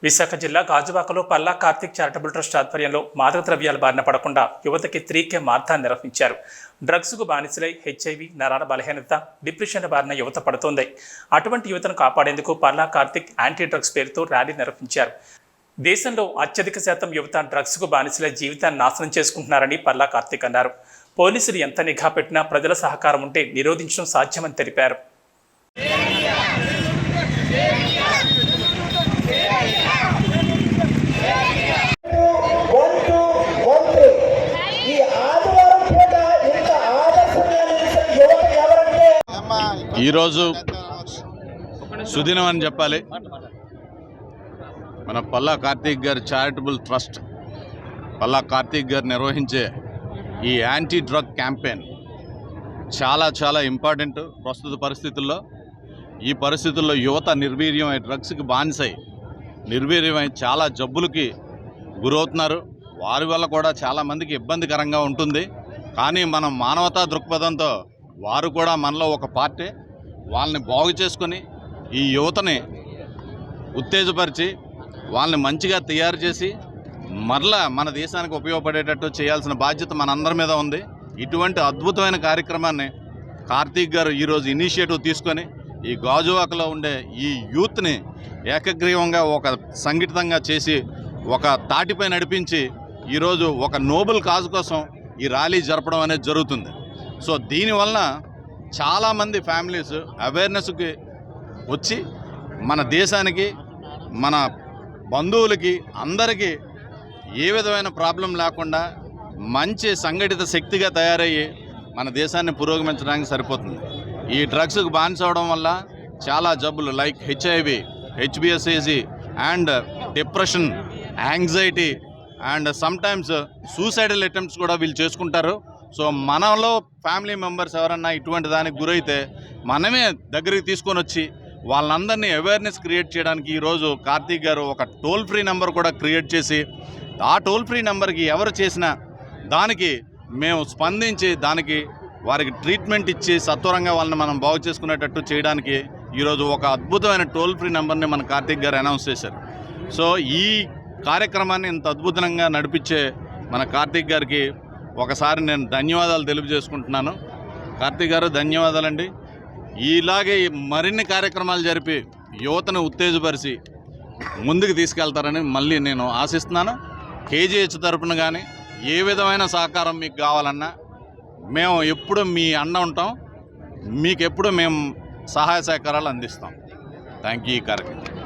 విశాఖ జిల్లా గాజువాకలో Palla Karthik charitable trust ఆధ్వర్యంలో మాదక ద్రవ్యాల బారిన పడకుండా యువతకి 3K మార్గాన్ని నిర్వహించారు. డ్రగ్స్కు బానిసలై HIV, నరాల బలహీనత, డిప్రెషన్ బారిన యువత పడుతోంది. అటువంటి యువతను కాపాడేందుకు పల్లా కార్తిక్ యాంటీ డ్రగ్స్ పేరుతో ర్యాలీ నిర్వహించారు. దేశంలో అత్యధిక శాతం యువత డ్రగ్స్కు బానిసలై జీవితాన్ని నాశనం చేసుకుంటున్నారని పల్లా కార్తిక్ అన్నారు. పోలీసులు ఎంత నిఘా పెట్టినా ప్రజల సహకారం ఉంటే నిరోధించడం సాధ్యమని తెలిపారు. ఈరోజు సుదినం అని చెప్పాలి. మన పల్లా కార్తిక్ గారి చారిటబుల్ ట్రస్ట్ పల్లా కార్తిక్ గారు నిర్వహించే ఈ యాంటీ డ్రగ్ క్యాంపెయిన్ చాలా ఇంపార్టెంట్. ప్రస్తుత పరిస్థితుల్లో ఈ పరిస్థితుల్లో యువత నిర్వీర్యమై డ్రగ్స్కి బానిసై నిర్వీర్యమై చాలా జబ్బులకి గురవుతున్నారు. వారి వల్ల కూడా చాలామందికి ఇబ్బందికరంగా ఉంటుంది. కానీ మనం మానవతా దృక్పథంతో వారు కూడా మనలో ఒక పార్టీ, వాళ్ళని బాగు చేసుకొని ఈ యువతని ఉత్తేజపరిచి వాళ్ళని మంచిగా తయారు చేసి మరలా మన దేశానికి ఉపయోగపడేటట్టు చేయాల్సిన బాధ్యత మనందరి మీద ఉంది. ఇటువంటి అద్భుతమైన కార్యక్రమాన్ని కార్తీక్ గారు ఈరోజు ఇనిషియేటివ్ తీసుకొని ఈ గాజువాకలో ఉండే ఈ యూత్ని ఏకగ్రీవంగా ఒక సంఘటితంగా చేసి ఒక తాటిపై నడిపించి ఈరోజు ఒక నోబెల్ కాజ్ కోసం ఈ ర్యాలీ జరపడం అనేది జరుగుతుంది. సో దీనివల్ల చాలామంది ఫ్యామిలీస్ అవేర్నెస్కి వచ్చి మన దేశానికి, మన బంధువులకి, అందరికీ ఏ విధమైన ప్రాబ్లం లేకుండా మంచి సంఘటిత శక్తిగా తయారయ్యి మన దేశాన్ని పురోగమించడానికి సరిపోతుంది. ఈ డ్రగ్స్కి బానిస అవడం వల్ల చాలా జబ్బులు like HIV, HBsAg and depression, anxiety and sometimes suicidal attempts కూడా వీళ్ళు చేసుకుంటారు. సో మనలో ఫ్యామిలీ మెంబర్స్ ఎవరన్నా ఇటువంటి దానికి గురైతే మనమే దగ్గరికి తీసుకొని వచ్చి వాళ్ళందరినీ అవేర్నెస్ క్రియేట్ చేయడానికి ఈరోజు కార్తీక్ గారు ఒక టోల్ ఫ్రీ నెంబర్ కూడా క్రియేట్ చేసి ఆ టోల్ ఫ్రీ నెంబర్కి ఎవరు చేసినా దానికి మేము స్పందించి దానికి వారికి ట్రీట్మెంట్ ఇచ్చి సత్వరంగా వాళ్ళని మనం బాగు చేసుకునేటట్టు చేయడానికి ఈరోజు ఒక అద్భుతమైన టోల్ ఫ్రీ నెంబర్ని మన కార్తీక్ గారు అనౌన్స్ చేశారు. సో ఈ కార్యక్రమాన్ని ఇంత అద్భుతంగా నడిపించే మన కార్తీక్ గారికి ఒకసారి నేను ధన్యవాదాలు తెలియజేసుకుంటున్నాను. కార్తీక్ గారు ధన్యవాదాలండి. ఇలాగే మరిన్ని కార్యక్రమాలు జరిపి యువతను ఉత్తేజపరిచి ముందుకు తీసుకెళ్తారని మళ్ళీ నేను ఆశిస్తున్నాను. KGH తరపున కానీ ఏ విధమైన సహకారం మీకు కావాలన్నా మేము ఎప్పుడు మీ అండ ఉంటాం. మీకు ఎప్పుడు మేము సహాయ సహకారాలు అందిస్తాం. Thank you. ఈ కార్యక్రమం